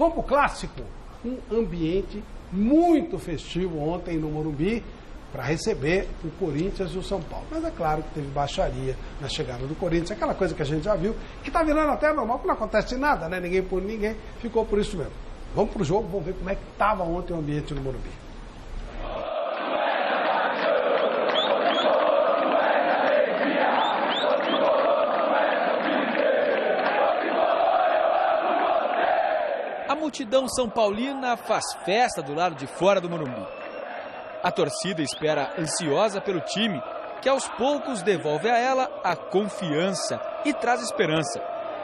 Vamos pro clássico? Um ambiente muito festivo ontem no Morumbi para receber o Corinthians e o São Paulo. Mas é claro que teve baixaria na chegada do Corinthians, aquela coisa que a gente já viu, que está virando até normal, porque não acontece nada, né? Ninguém por ninguém, ficou por isso mesmo. Vamos pro jogo, vamos ver como é que estava ontem o ambiente no Morumbi. A multidão são paulina faz festa do lado de fora do Morumbi. A torcida espera ansiosa pelo time, que aos poucos devolve a ela a confiança e traz esperança.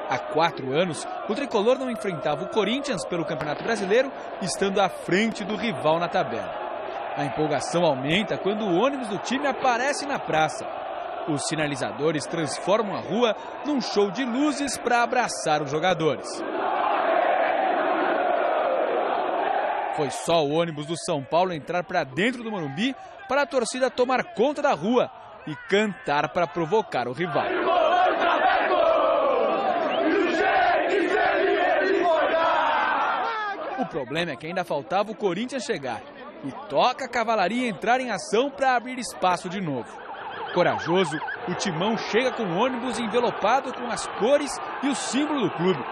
Há 4 anos, o tricolor não enfrentava o Corinthians pelo Campeonato Brasileiro, estando à frente do rival na tabela. A empolgação aumenta quando o ônibus do time aparece na praça. Os sinalizadores transformam a rua num show de luzes para abraçar os jogadores. Foi só o ônibus do São Paulo entrar para dentro do Morumbi para a torcida tomar conta da rua e cantar para provocar o rival. O problema é que ainda faltava o Corinthians chegar e toca a cavalaria entrar em ação para abrir espaço de novo. Corajoso, o timão chega com o ônibus envelopado com as cores e o símbolo do clube.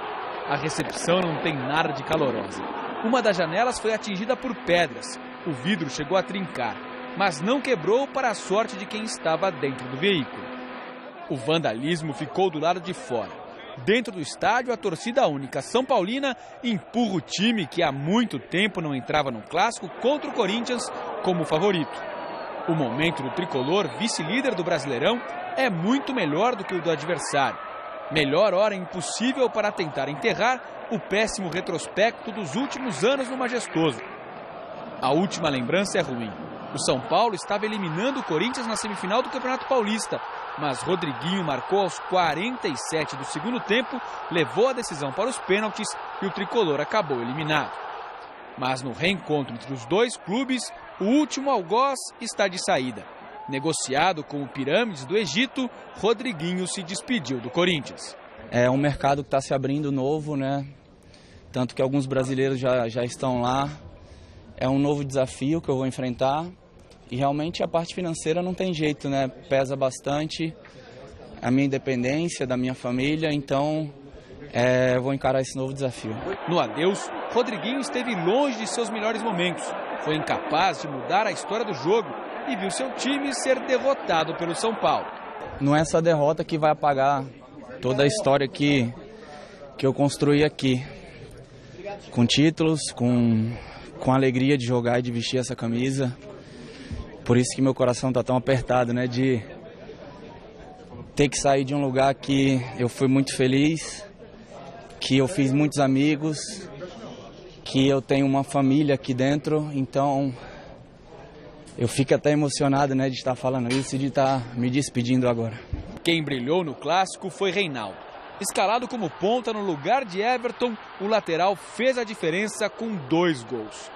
A recepção não tem nada de calorosa. Uma das janelas foi atingida por pedras. O vidro chegou a trincar, mas não quebrou para a sorte de quem estava dentro do veículo. O vandalismo ficou do lado de fora. Dentro do estádio, a torcida única São Paulina empurra o time que há muito tempo não entrava no clássico contra o Corinthians como favorito. O momento do tricolor, vice-líder do Brasileirão, é muito melhor do que o do adversário. Melhor hora impossível para tentar enterrar o péssimo retrospecto dos últimos anos no Majestoso. A última lembrança é ruim. O São Paulo estava eliminando o Corinthians na semifinal do Campeonato Paulista, mas Rodriguinho marcou aos 47 do segundo tempo, levou a decisão para os pênaltis e o tricolor acabou eliminado. Mas no reencontro entre os dois clubes, o último algoz está de saída. Negociado com o Pirâmides do Egito, Rodriguinho se despediu do Corinthians. É um mercado que está se abrindo novo, né? Tanto que alguns brasileiros já estão lá. É um novo desafio que eu vou enfrentar. E realmente a parte financeira não tem jeito, né? Pesa bastante a minha independência, da minha família. Então, eu vou encarar esse novo desafio. No adeus, Rodriguinho esteve longe de seus melhores momentos. Foi incapaz de mudar a história do jogo e viu seu time ser derrotado pelo São Paulo. Não é essa derrota que vai apagar toda a história que eu construí aqui. Com títulos, com a alegria de jogar e de vestir essa camisa. Por isso que meu coração está tão apertado, né? De ter que sair de um lugar que eu fui muito feliz, que eu fiz muitos amigos, que eu tenho uma família aqui dentro, então eu fico até emocionado, né, de estar falando isso e de estar me despedindo agora. Quem brilhou no clássico foi Reinaldo. Escalado como ponta no lugar de Everton, o lateral fez a diferença com 2 gols.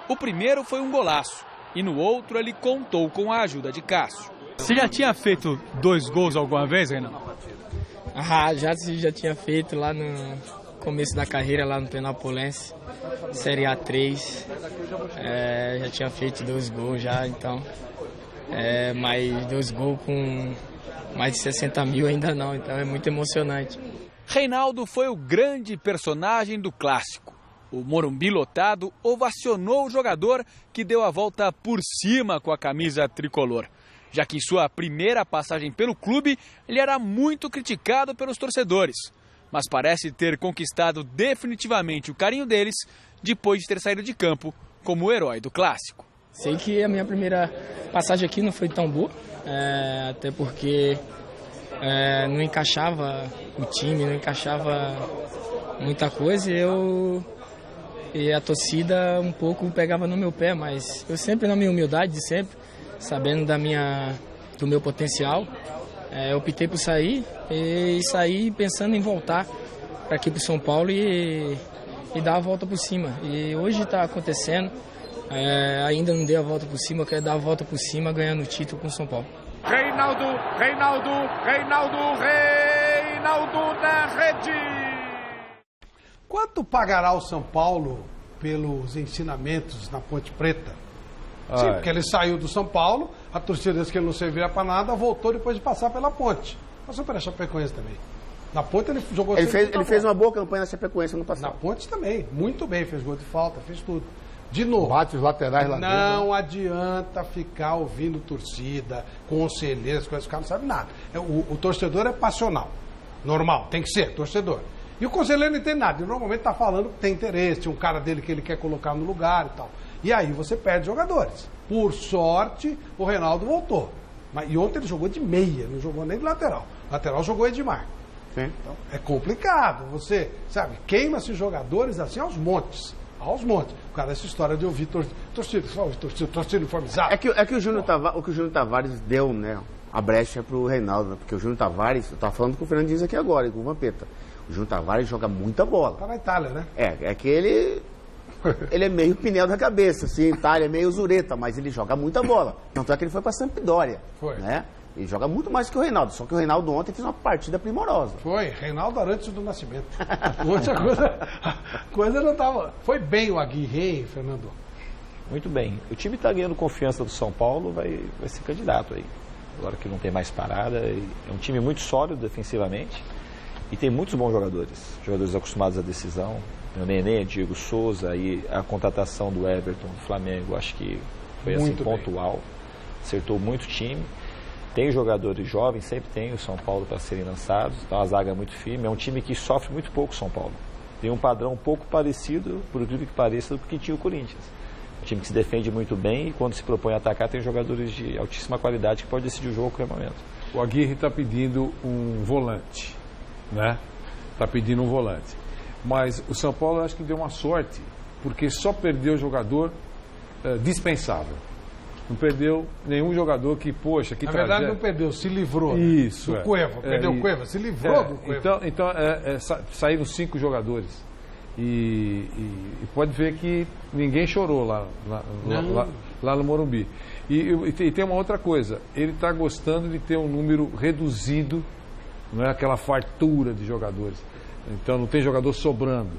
O primeiro foi um golaço e no outro ele contou com a ajuda de Cássio. Você já tinha feito 2 gols alguma vez, Reinaldo? Já tinha feito lá no começo da carreira, lá no Penapolense, Série A3. Já tinha feito 2 gols já, então. Mas 2 gols com mais de 60 mil ainda não, então é muito emocionante. Reinaldo foi o grande personagem do clássico. O Morumbi lotado ovacionou o jogador que deu a volta por cima com a camisa tricolor, já que em sua primeira passagem pelo clube ele era muito criticado pelos torcedores, mas parece ter conquistado definitivamente o carinho deles depois de ter saído de campo como o herói do clássico. Sei que a minha primeira passagem aqui não foi tão boa, até porque não encaixava o time, não encaixava muita coisa e a torcida um pouco pegava no meu pé, mas eu sempre, na minha humildade de sempre, sabendo do meu potencial, eu optei por sair e saí pensando em voltar para aqui para o São Paulo e dar a volta por cima. E hoje está acontecendo, ainda não dei a volta por cima, eu quero dar a volta por cima ganhando o título com o São Paulo. Reinaldo na rede! Quanto pagará o São Paulo pelos ensinamentos na Ponte Preta? Sim, porque ele saiu do São Paulo, a torcida disse que ele não servia para nada, voltou depois de passar pela Ponte. Passou pela Chapecoense também. Na Ponte ele jogou... Ele fez uma boa campanha na Chapecoense no passado. Na Ponte também, muito bem, fez gol de falta, fez tudo. De novo, bate os laterais lá dentro. Não adianta ficar ouvindo torcida, conselheiros, coisas que o cara não sabe nada. O torcedor é passional, normal, tem que ser torcedor. E o conselheiro não entende nada, ele normalmente está falando que tem interesse, um cara dele que ele quer colocar no lugar e tal. E aí você perde jogadores. Por sorte, o Reinaldo voltou. E ontem ele jogou de meia, não jogou nem de lateral. Lateral jogou Edmar. Sim. Então, é complicado. Você, sabe, queima-se jogadores assim aos montes. Aos montes. Por causa dessa história de ouvir torcida uniformizada. É que o Júnior Tavares deu, né, a brecha pro Reinaldo, né? Porque o Júnior Tavares, eu tava falando com o Fernando Diniz aqui agora, e com o Vampeta. O Júnior Tavares joga muita bola. Tá na Itália, né? É que ele é meio pneu da cabeça, assim, Itália, é meio zureta, mas ele joga muita bola. Tanto é que ele foi pra Sampdoria. Foi. Né? Ele joga muito mais que o Reinaldo, só que o Reinaldo ontem fez uma partida primorosa. Foi, Reinaldo antes do Nascimento. Outra coisa não tava... Foi bem o Aguirre, hein, Fernando? Muito bem. O time está ganhando confiança do São Paulo, vai ser candidato aí. Agora que não tem mais parada, é um time muito sólido defensivamente e tem muitos bons jogadores. Jogadores acostumados à decisão. O Nenê, Diego Souza e a contratação do Everton do Flamengo, acho que foi assim pontual. Acertou muito o time. Tem jogadores jovens, sempre tem o São Paulo para serem lançados, então a zaga é muito firme. É um time que sofre muito pouco o São Paulo. Tem um padrão um pouco parecido, por incrível que pareça, do que tinha o Corinthians. Um time que se defende muito bem e quando se propõe a atacar tem jogadores de altíssima qualidade que podem decidir o jogo a qualquer momento. O Aguirre está pedindo um volante, né? Está pedindo um volante. Mas o São Paulo acho que deu uma sorte, porque só perdeu jogador dispensável. Não perdeu nenhum jogador que, poxa, que tragédia. Na verdade não perdeu, se livrou. Isso. Do Cueva, perdeu o Cueva, se livrou do Cueva. Então saíram 5 jogadores. E pode ver que ninguém chorou lá no Morumbi. E tem uma outra coisa, ele está gostando de ter um número reduzido, não é aquela fartura de jogadores. Então não tem jogador sobrando.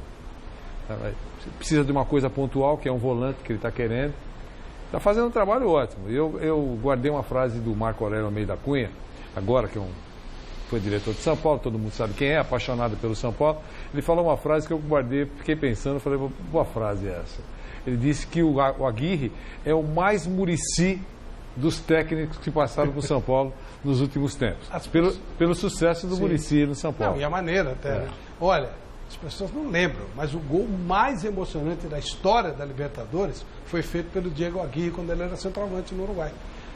Precisa de uma coisa pontual, que é um volante que ele está querendo. Está fazendo um trabalho ótimo. Eu guardei uma frase do Marco Aurélio Almeida Cunha, agora que foi diretor de São Paulo, todo mundo sabe quem é, apaixonado pelo São Paulo. Ele falou uma frase que eu guardei, fiquei pensando, falei, boa frase essa. Ele disse que o Aguirre é o mais Muricy dos técnicos que passaram por São Paulo nos últimos tempos. Pelo sucesso do Muricy no São Paulo. Não, e a maneira até. Né? Olha, as pessoas não lembram, mas o gol mais emocionante da história da Libertadores foi feito pelo Diego Aguirre quando ele era centroavante no Uruguai.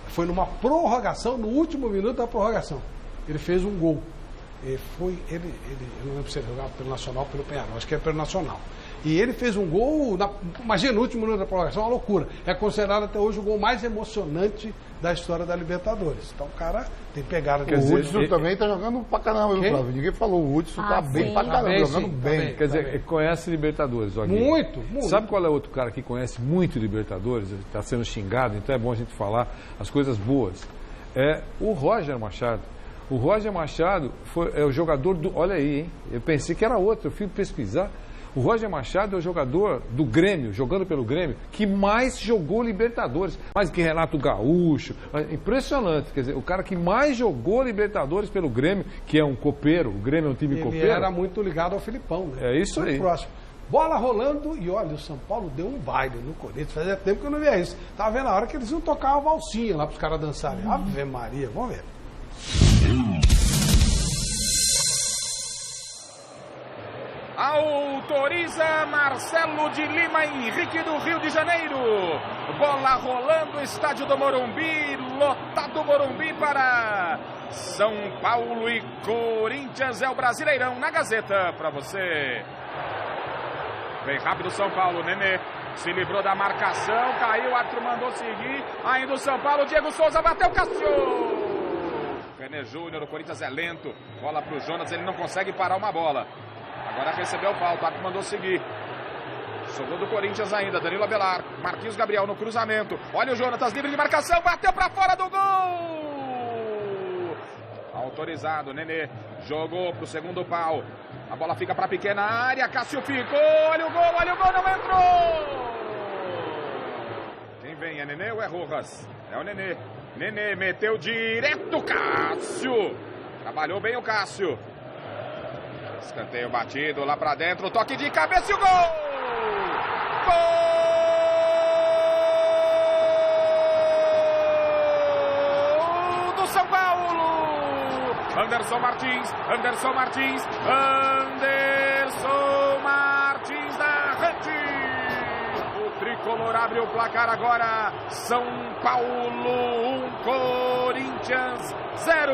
Foi numa prorrogação, no último minuto da prorrogação. Ele fez um gol. Eu não lembro se ele jogava pelo Nacional ou pelo Penharol, acho que era pelo Nacional. E ele fez um gol, imagina, no último minuto da prorrogação, uma loucura. É considerado até hoje o gol mais emocionante da história da Libertadores. Então o cara tem pegada. O Hudson também está jogando pra caramba, viu, Flávio? Ninguém falou, o Hudson está bem pra caramba, jogando bem. Quer dizer, conhece Libertadores, o Aguirre. Muito. Sabe qual é outro cara que conhece muito Libertadores? Está sendo xingado, então é bom a gente falar as coisas boas. É o Roger Machado. O Roger Machado é o jogador do... Olha aí, hein? Eu pensei que era outro, eu fui pesquisar. O Roger Machado é o jogador do Grêmio, jogando pelo Grêmio, que mais jogou Libertadores. Mais que Renato Gaúcho. Impressionante. Quer dizer, o cara que mais jogou Libertadores pelo Grêmio, que é um copeiro. O Grêmio é um time copeiro. Ele era muito ligado ao Filipão, né? É isso aí. Próximo. Bola rolando e olha, o São Paulo deu um baile no Corinthians. Fazia tempo que eu não via isso. Tava vendo a hora que eles iam tocar uma valsinha lá para os caras dançarem. Ave Maria, vamos ver. Autoriza Marcelo de Lima Henrique do Rio de Janeiro. Bola rolando, estádio do Morumbi, lotado Morumbi para São Paulo e Corinthians. É o Brasileirão na Gazeta para você. Vem rápido São Paulo, Nenê se livrou da marcação, caiu, o árbitro mandou seguir. Ainda o São Paulo, Diego Souza bateu, Cássio. René Júnior, o Corinthians é lento. Bola para o Jonas, ele não consegue parar uma bola. Agora recebeu falta, o árbitro mandou seguir. Sobrou do Corinthians ainda, Danilo Avelar, Marquinhos Gabriel no cruzamento. Olha o Jonatas, livre de marcação, bateu para fora do gol! autorizado, Nenê, jogou pro segundo pau, a bola fica pra pequena área, Cássio ficou, olha o gol, não entrou! Quem vem, é Nenê ou é Rojas? É o Nenê, Nenê meteu direto, Cássio, trabalhou bem o Cássio, escanteio batido lá pra dentro, toque de cabeça e o gol! Gol! São Paulo, Anderson Martins na rede, o tricolor abre o placar agora, São Paulo 1, Corinthians 0,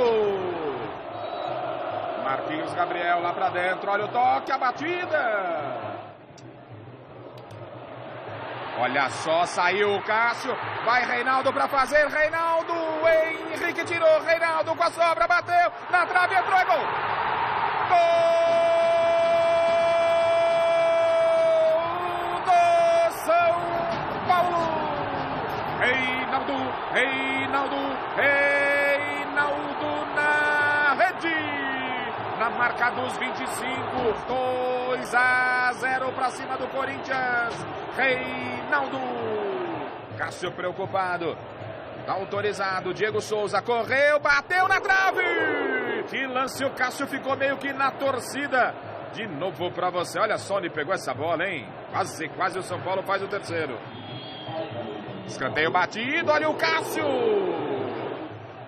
Marquinhos Gabriel lá pra dentro, olha o toque, a batida. Olha só, saiu o Cássio, vai Reinaldo pra fazer, Reinaldo, Henrique tirou, Reinaldo com a sobra, bateu, na trave, entrou, é gol! Gol do São Paulo! Reinaldo na rede! Na marca dos 25, 2-0 pra cima do Corinthians, Reinaldo, Cássio preocupado, autorizado, Diego Souza correu, bateu na trave, que lance, o Cássio ficou meio que na torcida, de novo pra você, olha só onde pegou essa bola, hein, quase o São Paulo faz o terceiro, escanteio batido, olha o Cássio,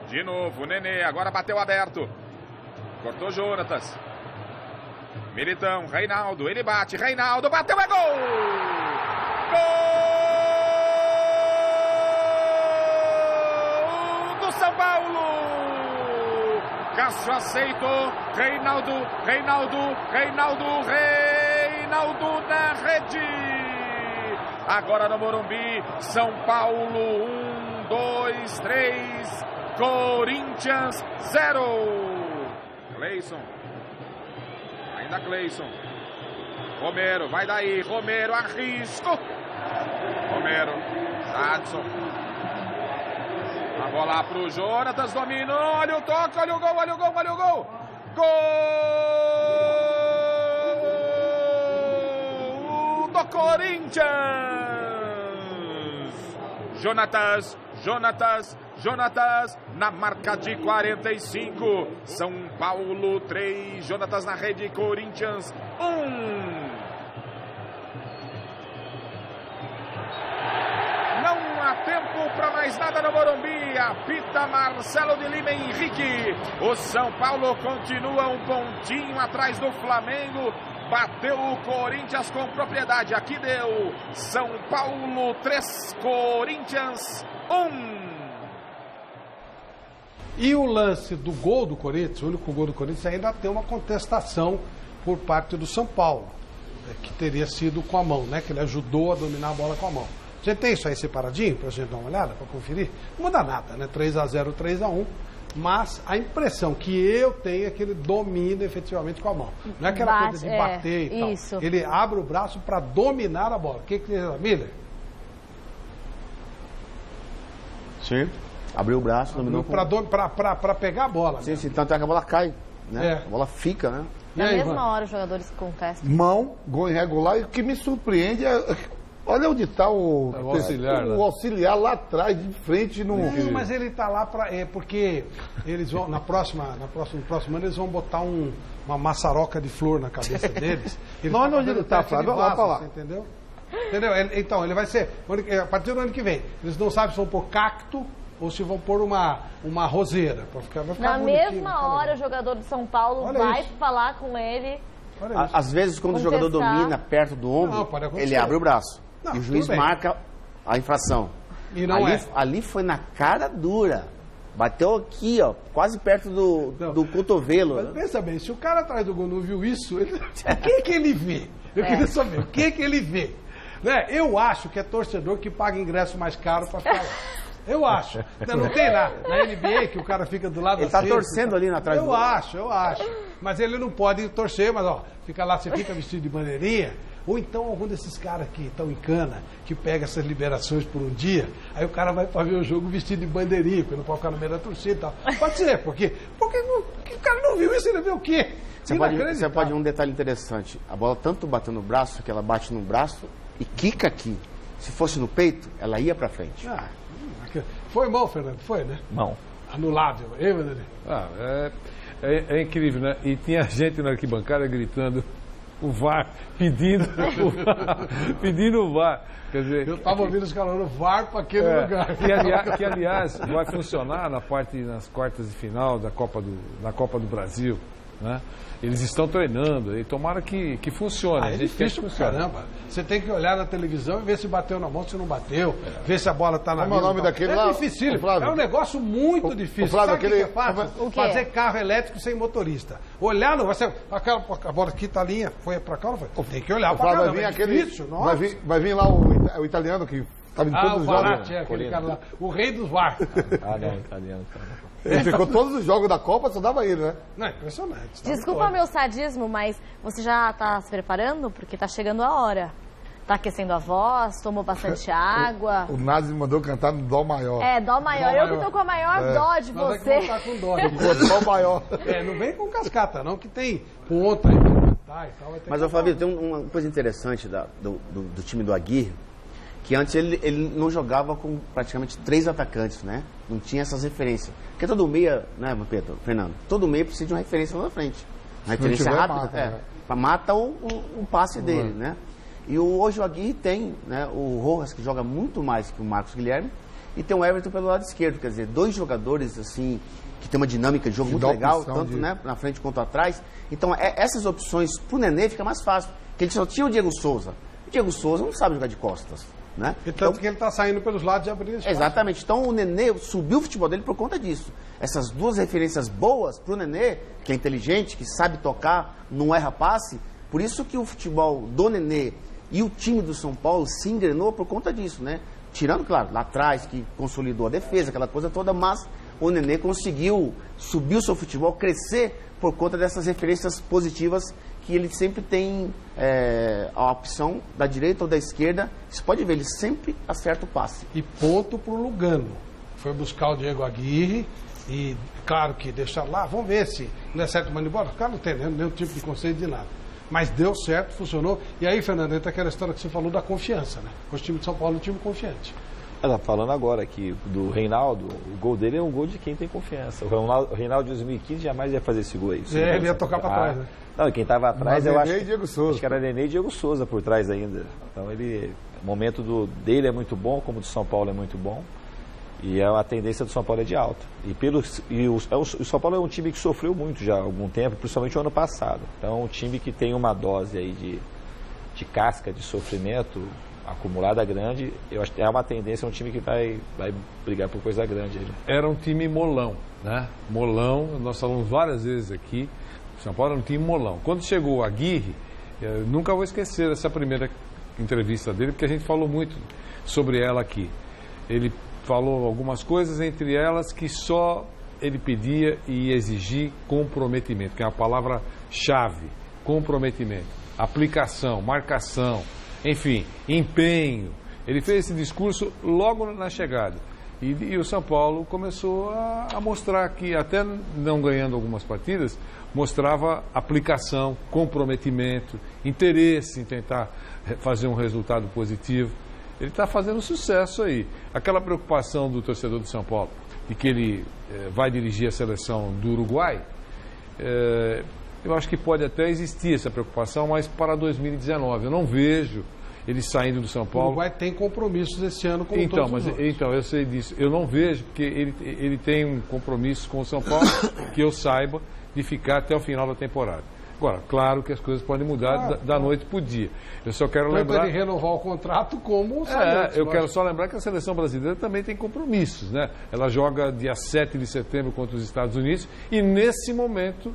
de novo, Nenê, agora bateu aberto, cortou Jonatas, Militão, Reinaldo, ele bate, Reinaldo bateu, é gol! Gol do São Paulo! Cássio aceitou, Reinaldo na rede! Agora no Morumbi, São Paulo 1, 2, 3, Corinthians 0. Cleison, ainda Cleison, Romero, vai daí, Romero, arrisco, Romero, Adson, a bola pro Jonatas, dominou, olha o toque, olha o gol, gol do Corinthians, Jonatas, na marca de 45, São Paulo 3, Jonatas na rede, Corinthians 1. Não há tempo para mais nada no Morumbi, apita Marcelo de Lima Henrique, o São Paulo continua um pontinho atrás do Flamengo, bateu o Corinthians com propriedade, aqui deu São Paulo 3, Corinthians 1. E o lance do gol do Corinthians, o único gol do Corinthians, ainda tem uma contestação por parte do São Paulo, que teria sido com a mão, né? Que ele ajudou a dominar a bola com a mão. A gente tem isso aí separadinho pra gente dar uma olhada, pra conferir? Não muda nada, né? 3-0, 3-1. Mas a impressão que eu tenho é que ele domina efetivamente com a mão. Não é aquela coisa de bater e tal. Isso. Ele abre o braço para dominar a bola. O que é, Miller? Sim. Abriu o braço, dominou. Para pegar a bola. Sim, sim, tanto é que a bola cai, né? A bola fica, né? Na mesma hora os jogadores contestam. Mão, gol irregular, e o que me surpreende é... Olha onde está o auxiliar lá atrás, de frente no... Não, mas ele está lá porque eles vão, no próximo ano eles vão botar uma maçaroca de flor na cabeça deles. Não, onde ele está, Flávio, vai lá para lá. Entendeu? Então, ele vai ser, a partir do ano que vem, eles não sabem se vão pôr cacto ou se vão pôr uma roseira. Vai ficar na mesma hora o jogador de São Paulo vai falar com ele. Às vezes, quando o jogador domina perto do ombro, ele abre o braço. E o juiz marca a infração. E não ali foi na cara dura. Bateu aqui, ó, quase perto do cotovelo. Mas pensa bem, se o cara atrás do gol não viu isso, o que ele vê? Eu queria saber, o que ele vê? Né? Eu acho que é torcedor que paga ingresso mais caro para ficar lá. Eu acho. Não tem lá. Na NBA, que o cara fica do lado ele tá torcendo ali na trás do gol. Eu acho. Mas ele não pode torcer, mas ó, fica lá, você fica vestido de bandeirinha. Ou então algum desses caras que estão em cana, que pega essas liberações por um dia, aí o cara vai para ver o jogo vestido de bandeirinha, porque não pode ficar no meio da torcida e tal. Pode ser, porque o cara não viu isso, ele viu o quê? Você pode um detalhe interessante. A bola tanto bateu no braço, que ela bate no braço e quica aqui. Se fosse no peito, ela ia para frente. Foi mão, Fernando? Foi, né? Mão. Anulável. É incrível, né? E tinha gente na arquibancada gritando o VAR, pedindo o VAR. Quer dizer, eu estava ouvindo os caras falando VAR para aquele lugar. Que, aliás, vai funcionar nas quartas de final da Copa do Brasil. Né? Eles estão treinando e tomara que funcione. É difícil pra caramba. Você tem que olhar na televisão e ver se bateu na mão, se não bateu, ver se a bola tá na mão. Como é o nome daquele lá? É difícil. É um negócio muito difícil. Flávio, sabe o que é fácil? Fazer carro elétrico sem motorista. Olhar, não vai ser. A bola aqui tá linha, foi pra cá, não foi? Tem que olhar pra caramba. É difícil, vai vir lá o italiano que estava em todos os jogos. Aquele cara lá. O rei dos VAR. Não, italiano. Ele ficou todos os jogos da Copa, só dava ele, né? Não, é impressionante. Desculpa meu sadismo, mas você já tá se preparando? Porque tá chegando a hora. Tá aquecendo a voz, tomou bastante água. O Nazi me mandou cantar no Dó maior. Dó maior. Eu que tô com a maior dó de você. É que tá com dó. Dó maior. Não vem com cascata, não, que tem ponta aí. Mas, Fabio, tem uma coisa interessante do time do Aguirre, que antes ele não jogava com praticamente 3 atacantes, né? Não tinha essas referências. Porque todo meia, né, Pedro, Fernando? Todo meia precisa de uma referência lá na frente. Uma referência rápida, para matar o passe dele, né? E hoje o Aguirre tem, né, o Rojas, que joga muito mais que o Marcos Guilherme, e tem o Everton pelo lado esquerdo. Quer dizer, 2 jogadores, assim, que tem uma dinâmica de jogo muito legal, tanto né, na frente quanto atrás. Então, essas opções pro Nenê fica mais fácil. Porque ele só tinha o Diego Souza. O Diego Souza não sabe jogar de costas. Né? E tanto que ele está saindo pelos lados e abrindo espaço. Exatamente. Então o Nenê subiu o futebol dele por conta disso. Essas 2 referências boas para o Nenê, que é inteligente, que sabe tocar, não erra passe. Por isso que o futebol do Nenê e o time do São Paulo se engrenou por conta disso, né? Tirando, claro, lá atrás, que consolidou a defesa, aquela coisa toda, mas o Nenê conseguiu subir o seu futebol, crescer por conta dessas referências positivas que ele sempre tem a opção da direita ou da esquerda. Você pode ver, ele sempre acerta o passe. E ponto pro Lugano. Foi buscar o Diego Aguirre e, claro que deixar lá, vamos ver se não é certo mandar embora. O cara não tem nenhum tipo de conceito de nada. Mas deu certo, funcionou. E aí, Fernando, entra aquela história que você falou da confiança, né? O time de São Paulo é um time confiante. Falando agora aqui do Reinaldo, o gol dele é um gol de quem tem confiança. O Reinaldo de 2015 jamais ia fazer esse gol aí. Ele ia tocar para trás, né? Não, quem estava atrás, eu acho que era Nenê e Diego Souza por trás ainda. Então o momento dele é muito bom, como o do São Paulo é muito bom. E a tendência do São Paulo é de alta. O São Paulo é um time que sofreu muito já há algum tempo, principalmente o ano passado. Então, um time que tem uma dose aí de casca, de sofrimento acumulada grande, eu acho que é uma tendência, um time que vai brigar por coisa grande. Era um time molão, né? Molão, nós falamos várias vezes aqui, o São Paulo era um time molão. Quando chegou o Aguirre, eu nunca vou esquecer essa primeira entrevista dele, porque a gente falou muito sobre ela aqui. Ele falou algumas coisas, entre elas que só ele pedia e exigia comprometimento, que é a palavra-chave, comprometimento, aplicação, marcação, enfim, empenho. Ele fez esse discurso logo na chegada. E o São Paulo começou a mostrar que, até não ganhando algumas partidas, mostrava aplicação, comprometimento, interesse em tentar fazer um resultado positivo. Ele está fazendo sucesso aí. Aquela preocupação do torcedor do São Paulo, de que ele vai dirigir a seleção do Uruguai, eu acho que pode até existir essa preocupação, mas para 2019. Eu não vejo ele saindo do São Paulo. O Uruguai tem compromissos esse ano com todos os outros. Então, eu sei disso. Eu não vejo, porque ele tem um compromisso com o São Paulo, que eu saiba, de ficar até o final da temporada. Agora, claro que as coisas podem mudar da noite para o dia. Eu só quero lembrar... ele renovar o contrato como o eu quero só lembrar que a seleção brasileira também tem compromissos, né? Ela joga dia 7 de setembro contra os Estados Unidos e nesse momento,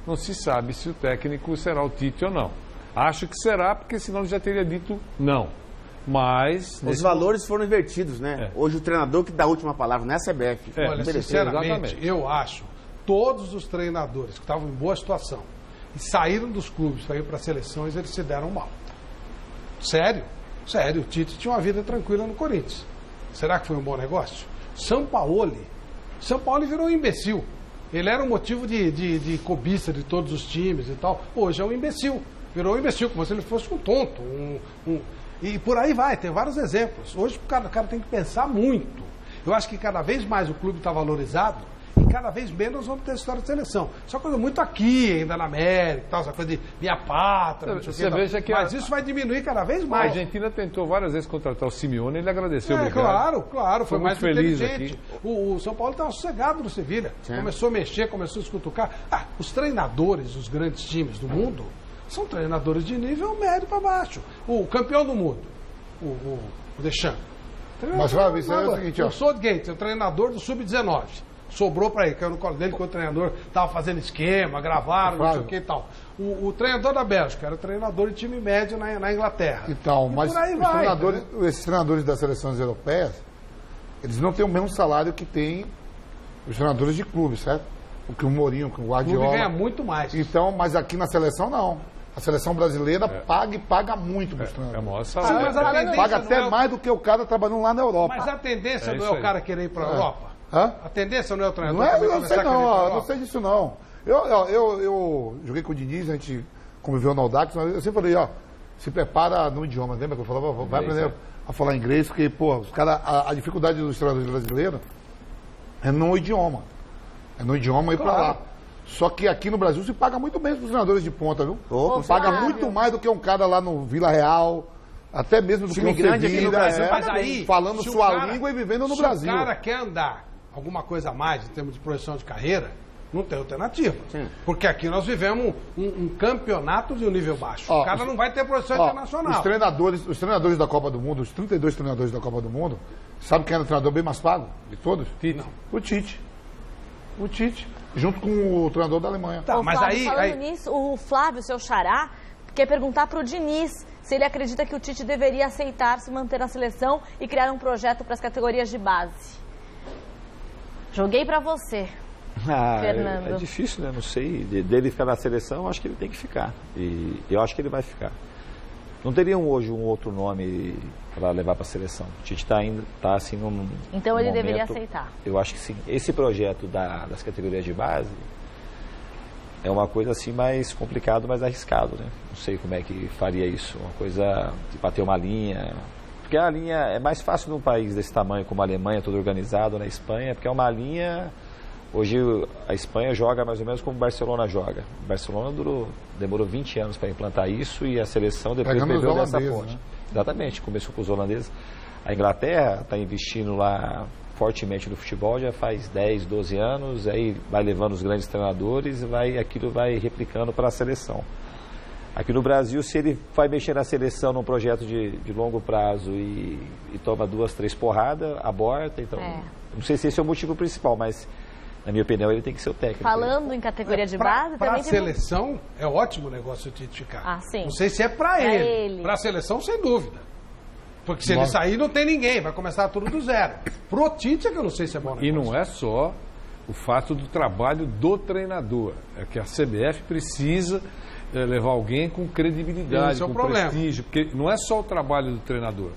não se sabe se o técnico será o Tite ou não. Acho que será, porque senão já teria dito não. Mas... Os valores foram invertidos, né? Hoje o treinador que dá a última palavra não é a CBF. Olha, sinceramente, eu acho, todos os treinadores que estavam em boa situação, e saíram dos clubes para ir para seleções, eles se deram mal. Sério? Sério, o Tite tinha uma vida tranquila no Corinthians. Será que foi um bom negócio? Sampaoli virou um imbecil. Ele era um motivo de cobiça de todos os times e tal. Hoje é um imbecil. Virou um imbecil, como se ele fosse um tonto. E por aí vai, tem vários exemplos. Hoje o cara tem que pensar muito. Eu acho que cada vez mais o clube está valorizado e cada vez menos vamos ter história de seleção. Isso é uma coisa muito aqui, ainda na América, tal, essa coisa de minha pátria, não sei o que. Mas isso vai diminuir cada vez mais. A Argentina tentou várias vezes contratar o Simeone e ele agradeceu. Claro, foi mais feliz inteligente. Aqui. O São Paulo estava sossegado no Sevilha. Começou a mexer, começou a escutucar. Os treinadores dos grandes times do mundo são treinadores de nível médio para baixo. O campeão do mundo, o Deschamps. Mas, Flávio, isso é o seguinte, ó. O Southgate, o treinador do Sub-19. Sobrou para ele, caiu no colo dele quando o treinador estava fazendo esquema, gravaram, não sei o que e tal. O treinador da Bélgica era treinador de time médio na Inglaterra. Então, mas esses treinadores das seleções europeias, eles não têm o mesmo salário que tem os treinadores de clube, certo? O que o Mourinho, que o Guardiola. O clube ganha muito mais. Então, mas aqui na seleção não. A seleção brasileira paga muito para os treinadores. É o maior salário. Paga até mais do que o cara trabalhando lá na Europa. Mas a tendência não é o cara querer ir para a Europa? Hã? A tendência não é o treinador? Não sei disso não. Eu joguei com o Diniz, a gente conviveu no Audax, mas eu sempre falei, se prepara no idioma. Lembra que eu falava, vai aprender a falar inglês, porque, os caras, a dificuldade dos treinadores brasileiros é no idioma. É no idioma ir para lá. Só que aqui no Brasil se paga muito bem para os treinadores de ponta, viu? Paga muito mais do que um cara lá no Vila Real, até mesmo do que um Sevilha, mas aí, falando sua língua e vivendo no Brasil. Se o cara quer andar alguma coisa a mais em termos de projeção de carreira, não tem alternativa. Sim. Porque aqui nós vivemos um campeonato de um nível baixo. O cara não vai ter projeção internacional. Os treinadores da Copa do Mundo, os 32 treinadores da Copa do Mundo, sabe quem era o treinador bem mais pago de todos? O Tite. O Tite, junto com o treinador da Alemanha. Tá, mas Flávio, falando nisso, o Flávio, seu xará, quer perguntar para o Diniz se ele acredita que o Tite deveria aceitar se manter na seleção e criar um projeto para as categorias de base. Joguei para você, Fernando. É difícil, né? Não sei. Dele ficar na seleção, acho que ele tem que ficar. E eu acho que ele vai ficar. Não teriam hoje um outro nome para levar para a seleção. O Tite está assim num. Então ele deveria aceitar. Eu acho que sim. Esse projeto das categorias de base é uma coisa assim mais complicado, mais arriscado, né? Não sei como é que faria isso. Uma coisa de bater uma linha. Porque a linha é mais fácil num país desse tamanho como a Alemanha, tudo organizado, na Espanha, porque é uma linha. Hoje a Espanha joga mais ou menos como o Barcelona joga. O Barcelona demorou 20 anos para implantar isso e a seleção depois bebeu dessa fonte. Né? Exatamente, começou com os holandeses. A Inglaterra está investindo lá fortemente no futebol já faz 10, 12 anos, aí vai levando os grandes treinadores e aquilo vai replicando para a seleção. Aqui no Brasil, se ele vai mexer na seleção num projeto de longo prazo e toma 2, 3 porradas, aborta, então não sei se esse é o motivo principal, mas na minha opinião, ele tem que ser o técnico. Falando em categoria de base, para a seleção, é ótimo o negócio de Tite ficar. Sim. Não sei se é para ele. Para a seleção, sem dúvida. Porque se ele sair, não tem ninguém. Vai começar tudo do zero. Pro Tite é que eu não sei se é bom negócio. E não é só o fato do trabalho do treinador. É que a CBF precisa levar alguém com credibilidade, com prestígio. Porque não é só o trabalho do treinador.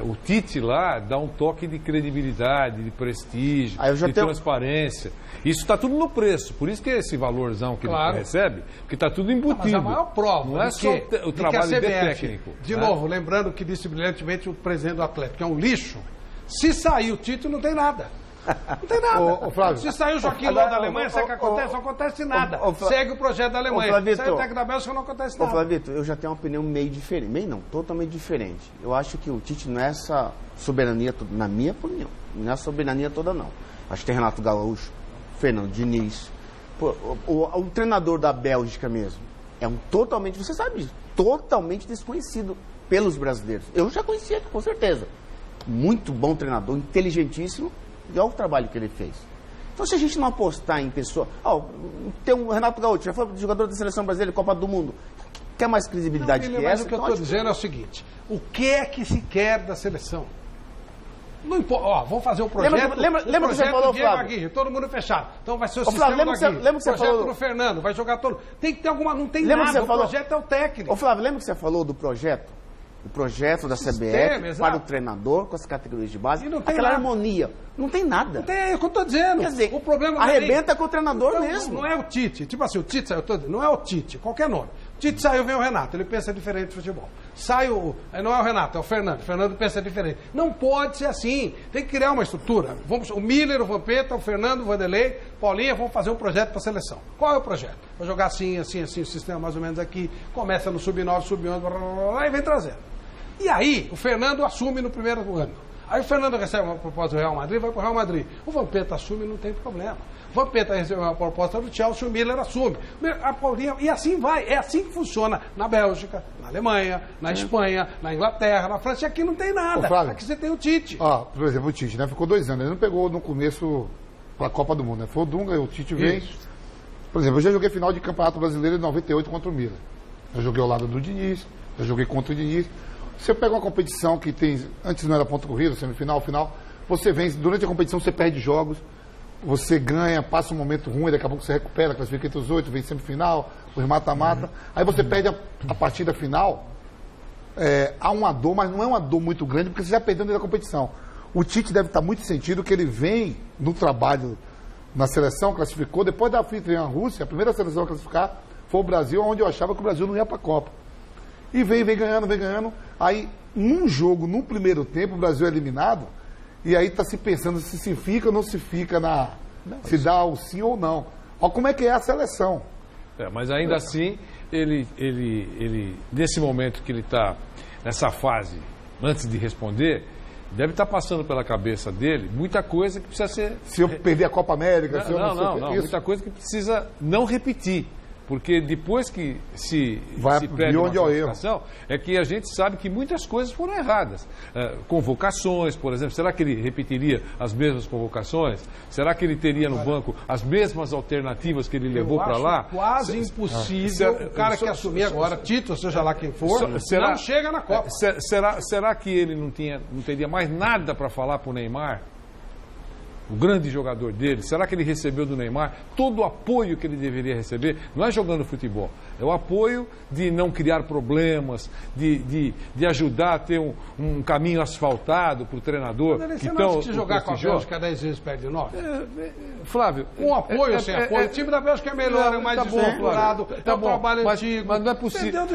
O Tite lá dá um toque de credibilidade, de prestígio, de transparência. Isso está tudo no preço. Por isso que é esse valorzão que ele recebe, porque está tudo embutido. Mas a maior prova não é só o trabalho de técnico. De novo, lembrando o que disse brilhantemente o presidente do Atlético, que é um lixo. Se sair o Tite, não tem nada. Não tem nada. Se sair o Joaquim Low da Alemanha, sabe o que acontece? Não acontece nada. Segue o projeto da Alemanha. Sai o técnico da Bélgica, não acontece nada. Flavito, eu já tenho uma opinião meio diferente. Meio não, totalmente diferente. Eu acho que o Tite não é essa soberania toda, na minha opinião. Não é a soberania toda, não. Acho que tem Renato Gaúcho, Fernando Diniz. O treinador da Bélgica mesmo é totalmente, você sabe disso, totalmente desconhecido pelos brasileiros. Eu já conhecia, com certeza. Muito bom treinador, inteligentíssimo. E olha o trabalho que ele fez. Então, se a gente não apostar em pessoa... tem um Renato Gaúcho, já foi jogador da Seleção Brasileira, Copa do Mundo. Quer mais credibilidade que essa? Mas o que eu estou dizendo é o seguinte. O que é que se quer da seleção? Não importa, ó, vamos fazer um projeto. Lembra que você falou, Diego Flávio? Aguirre, todo mundo fechado. Então vai ser o Flávio, sistema do Aguirre. lembra que você projeto falou do Fernando, vai jogar todo. Tem que ter alguma. Não tem lembra nada. Que você falou... projeto é o técnico. Ô, Flávio, lembra que você falou do projeto? O projeto da CBF exato. para o treinador com as categorias de base. E não tem aquela nada. harmonia. Não tem nada. Não tem, é o que eu tô dizendo. Quer dizer, o problema arrebenta com o treinador não, mesmo. Não é o Tite. Tipo assim, o Tite saiu todo. Não é o Tite, qualquer nome. O Tite saiu, vem o Renato. Ele pensa diferente de futebol. Sai o. Não é o Renato, é o Fernando. O Fernando pensa diferente. Não pode ser assim. Tem que criar uma estrutura. O Miller, o Vampeta, o Fernando, o Vanderlei, Paulinha, vão fazer um projeto para a seleção. Qual é o projeto? Vou jogar assim, assim, assim, o sistema mais ou menos aqui. Começa no sub-9, sub-11, e vem trazendo. E aí, o Fernando assume no primeiro ano. Aí o Fernando recebe uma proposta do Real Madrid, vai para o Real Madrid. O Vampeta assume, não tem problema. O Vampeta recebe uma proposta do Chelsea, o Miller assume. A Paulinha, e assim vai. É assim que funciona na Bélgica, na Alemanha, na Espanha, na Inglaterra, na França. E aqui não tem nada. Aqui você tem o Tite. Ó, por exemplo, o Tite, né? Ficou 2 anos. Ele não pegou no começo para a Copa do Mundo, né? Foi o Dunga, o Tite vem. Isso. Por exemplo, eu já joguei final de Campeonato Brasileiro em 98 contra o Miller. Eu joguei ao lado do Diniz, eu joguei contra o Diniz. Você pega uma competição que tem, antes não era ponto corrido, semifinal, final, você vence, durante a competição você perde jogos, você ganha, passa um momento ruim, daqui a pouco você recupera, classifica entre os 8, vem semifinal, os mata-mata, aí você perde a partida final, há uma dor, mas não é uma dor muito grande, porque você já perdeu dentro da competição. O Tite deve estar muito sentido que ele vem no trabalho na seleção, classificou, depois da anfitriã Rússia, a primeira seleção a classificar foi o Brasil, onde eu achava que o Brasil não ia para a Copa. E vem ganhando. Aí, num jogo, no primeiro tempo, o Brasil é eliminado. E aí está se pensando se fica ou não se fica se dá o sim ou não. Olha como é que é a seleção. Mas ainda assim, ele nesse momento que ele está nessa fase, antes de responder, deve estar passando pela cabeça dele muita coisa que precisa ser... Se eu perder a Copa América... Não, muita coisa que precisa não repetir. Porque depois que se perde uma classificação, é que a gente sabe que muitas coisas foram erradas. Convocações, por exemplo, será que ele repetiria as mesmas convocações? Será que ele teria no banco as mesmas alternativas que ele levou para lá? Quase impossível o cara que assumir agora, Tito, seja lá quem for, não chega na Copa. Será que ele não teria mais nada para falar para o Neymar? O grande jogador dele, será que ele recebeu do Neymar todo o apoio que ele deveria receber? Não é jogando futebol, é o apoio de não criar problemas, de ajudar a ter um caminho asfaltado para o treinador. Mas você não acha que jogar com a Bélgica 10 vezes perde 9? Flávio... Com apoio ou sem apoio? O time da Bélgica é melhor, é mais desestruturado, é um trabalho antigo. Mas não é possível.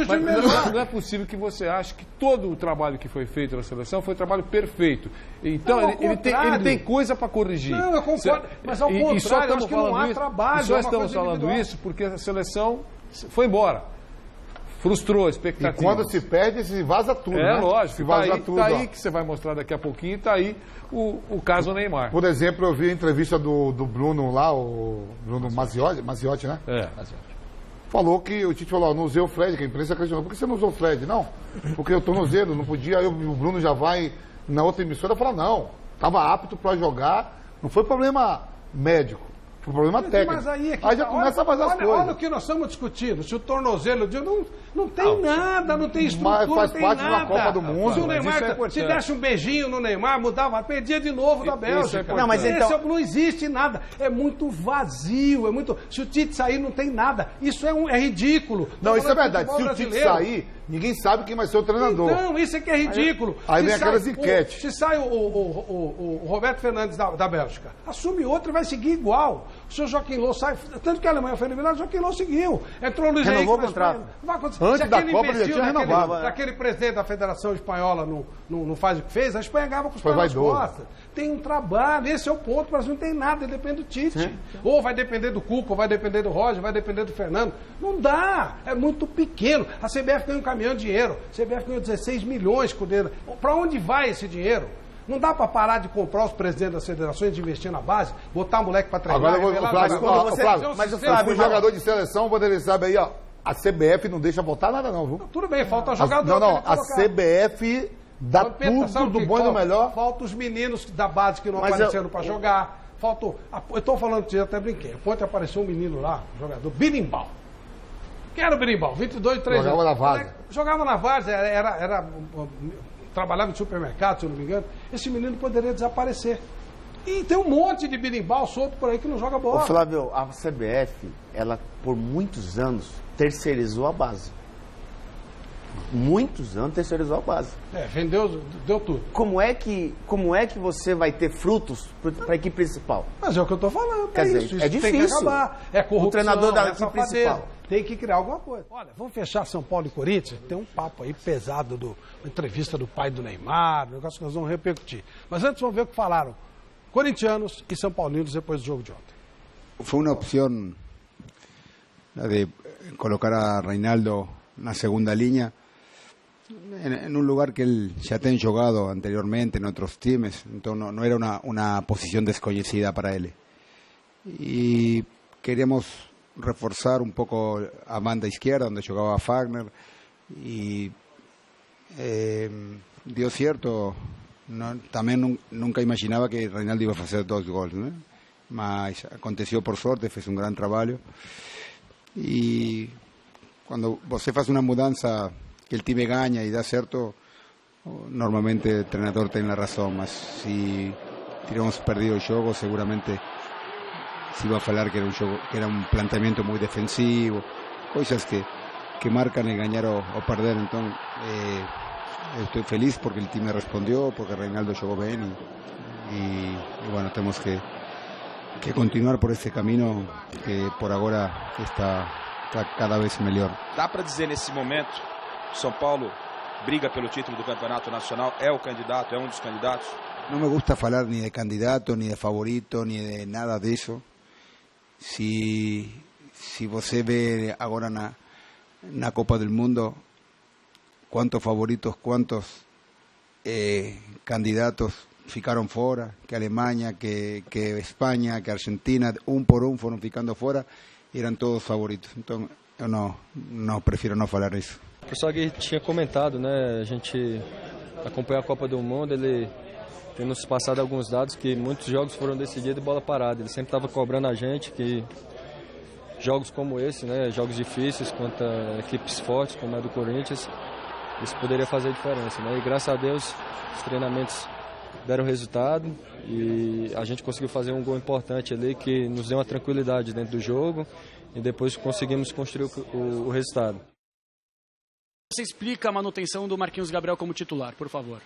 Não é possível que você ache que todo o trabalho que foi feito na seleção foi um trabalho perfeito. Então, ele tem coisa para corrigir. Não, eu concordo. Mas ao contrário, eu acho que não há trabalho. Só estamos falando isso porque a seleção foi embora. Frustrou a expectativa. E quando se perde, se vaza tudo. Lógico. Tudo, aí que você vai mostrar daqui a pouquinho, está aí o caso Neymar. Por exemplo, eu vi a entrevista do Bruno lá, o Bruno Maziotti, né? Maziotti. Falou que o Tite falou, não usei o Fred, que a imprensa questionou. Por que você não usou o Fred? Não, porque eu tornozelo, não podia. Aí o Bruno já vai na outra emissora e fala, não, estava apto para jogar. Não foi problema médico, foi problema técnico. Mas aí já começa a fazer as coisas. Olha o que nós estamos discutindo. Se o tornozelo não tem nada, não tem estrutura, mas faz não tem parte nada. de uma Copa do Mundo. Se o Neymar, se desse um beijinho no Neymar, mudava, perdia de novo da Bélgica. Não, mas então... não existe nada. É muito vazio, se o Tite sair, não tem nada. Isso é ridículo. Não, isso é verdade. Se o Tite sair, ninguém sabe quem vai ser o treinador. Então, isso é que é ridículo. Aí vem aquelas enquetes. Se sai o Roberto Fernandes da Bélgica, assume outro e vai seguir igual. O senhor Joaquim Low sai, tanto que a Alemanha foi eliminada, o Joaquim Low seguiu. Entrou no Renovou o contrato. Antes da Copa ele já tinha renovado. Aquele presidente da Federação Espanhola não faz o que fez, a Espanha ganhava com os pés nas costas. Tem um trabalho, esse é o ponto, o Brasil não tem nada, ele depende do Tite. Ou vai depender do Cuca, ou vai depender do Roger, vai depender do Fernando. Não dá, é muito pequeno. A CBF ganha um caminhão de dinheiro, a CBF ganhou 16 milhões com o dedo. Para onde vai esse dinheiro? Não dá para parar de comprar os presidentes das federações, de investir na base, botar moleque para treinar. Agora eu vou, Flávio, mas o Flávio, jogador de seleção, quando ele sabe aí, ó, a CBF não deixa votar nada não, viu? Tudo bem, falta jogador. A CBF dá tudo do bom e do melhor. Falta os meninos da base que não apareceram para jogar. Faltou. Eu estou falando de até brinquei. Ontem apareceu um menino lá, um jogador, Birimbau. Quem era o Birimbau? 22, 3 anos. Jogava na Várzea. Jogava na Várzea, trabalhava no supermercado, se eu não me engano, esse menino poderia desaparecer. E tem um monte de birimbau solto por aí que não joga bola. Ô, Flávio, a CBF, ela por muitos anos terceirizou a base. Muitos anos terceirizou a base. Vendeu, deu tudo. Como é que você vai ter frutos para a equipe principal? Mas é o que eu estou falando. Quer dizer, isso é difícil. Tem que acabar. É corrupção, o treinador da equipe principal. Tem que criar alguma coisa. Olha, vamos fechar São Paulo e Corinthians. Tem um papo aí pesado, uma entrevista do pai do Neymar, um negócio que nós vamos repercutir. Mas antes vamos ver o que falaram corintianos y São Paulinos después del juego de ontem. Fue una opción la de colocar a Reinaldo en la segunda línea en un lugar que él ya tenía jugado anteriormente en otros teams, entonces no era una posición desconocida para él. Y queríamos reforzar un poco a banda izquierda donde jugaba Fagner y dio cierto. No, también nunca imaginaba que Reinaldo iba a hacer 2 goles, ¿no? Mas aconteció por suerte, fez un gran trabajo. Y cuando você faz una mudanza que el time gana y da cierto, normalmente el entrenador tiene la razón, mas si tirábamos perdido el juego, seguramente se iba a hablar que era un planteamiento muy defensivo, cosas que marcan el ganar o perder. Entonces, estoy feliz porque el time respondió, porque Reinaldo jugó bien y bueno, tenemos que continuar por esse camino que por agora está cada vez melhor. Dá para dizer nesse momento, São Paulo briga pelo título do Campeonato Nacional, é o candidato, é um dos candidatos? No me gusta falar ni de candidato, ni de favorito, ni de nada de eso. Si você ve agora na Copa del Mundo, cuántos favoritos, cuántos candidatos ficaron fuera, que Alemania, que España, que Argentina, un por un fueron ficando fuera, eran todos favoritos. Então, eu não prefiro não falar isso. O professor Aguirre tinha comentado, né? A gente acompanha a Copa do Mundo, ele tem nos passado alguns dados que muitos jogos foram decididos de bola parada. Ele sempre estava cobrando a gente que jogos como esse, né? Jogos difíceis contra equipes fortes, como a do Corinthians, isso poderia fazer a diferença, né? E graças a Deus os treinamentos deram resultado e a gente conseguiu fazer um gol importante ali que nos deu uma tranquilidade dentro do jogo e depois conseguimos construir o resultado. Você explica a manutenção do Marquinhos Gabriel como titular, por favor.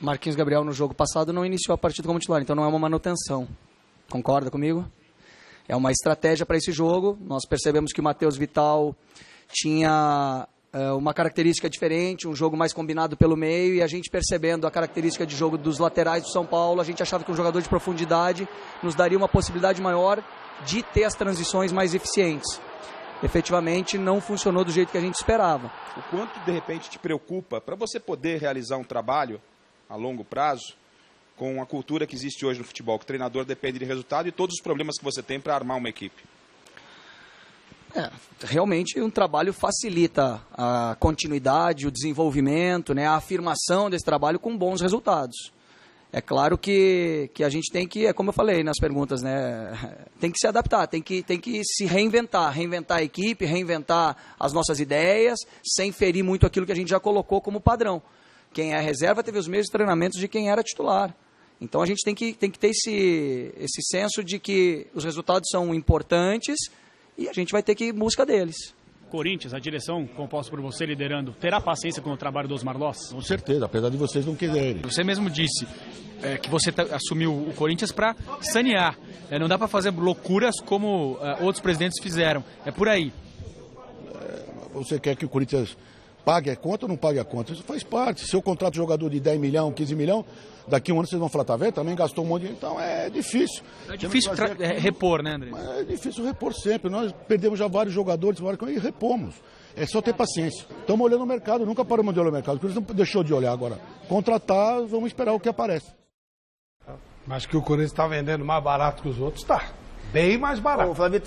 Marquinhos Gabriel no jogo passado não iniciou a partida como titular, então não é uma manutenção. Concorda comigo? É uma estratégia para esse jogo. Nós percebemos que o Matheus Vital tinha uma característica diferente, um jogo mais combinado pelo meio, e a gente percebendo a característica de jogo dos laterais do São Paulo, a gente achava que um jogador de profundidade nos daria uma possibilidade maior de ter as transições mais eficientes. Efetivamente não funcionou do jeito que a gente esperava. O quanto de repente te preocupa para você poder realizar um trabalho a longo prazo com a cultura que existe hoje no futebol, que o treinador depende de resultado e todos os problemas que você tem para armar uma equipe? Realmente um trabalho facilita a continuidade, o desenvolvimento, né, a afirmação desse trabalho com bons resultados. É claro que a gente tem que, como eu falei nas perguntas, né, tem que se adaptar, tem que se reinventar a equipe, reinventar as nossas ideias, sem ferir muito aquilo que a gente já colocou como padrão. Quem é reserva teve os mesmos treinamentos de quem era titular. Então a gente tem que ter esse senso de que os resultados são importantes e a gente vai ter que ir em busca deles. Corinthians, a direção composta por você liderando, terá paciência com o trabalho do Osmar Loss? Com certeza, apesar de vocês não quererem. Você mesmo disse que você assumiu o Corinthians para sanear. Não dá para fazer loucuras como outros presidentes fizeram. É por aí. Você quer que o Corinthians pague a conta ou não pague a conta? Isso faz parte. Se eu contrato jogador de 10 milhões, 15 milhões, daqui a um ano vocês vão falar, tá vendo? Também gastou um monte de... Então é difícil. É difícil repor, né, André? É difícil repor sempre. Nós perdemos já vários jogadores e repomos. É só ter paciência. Estamos olhando o mercado, nunca paramos de olhar o mercado. O Corinthians não deixou de olhar agora. Contratar, vamos esperar o que aparece. Mas que o Corinthians está vendendo mais barato que os outros, tá. Bem mais barato. Ô, Flávio,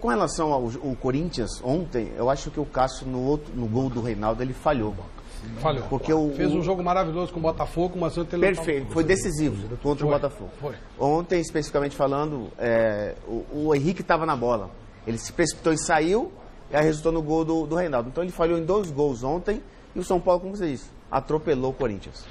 com relação ao Corinthians, ontem, eu acho que o Cássio, no gol do Reinaldo, ele falhou. Falhou. Porque fez um jogo maravilhoso com o Botafogo, mas ontem ele perfeito, foi decisivo contra o Botafogo. Foi. Ontem, especificamente falando, o Henrique estava na bola. Ele se precipitou e saiu, e aí resultou no gol do Reinaldo. Então ele falhou em 2 gols ontem e o São Paulo, como você disse, atropelou o Corinthians.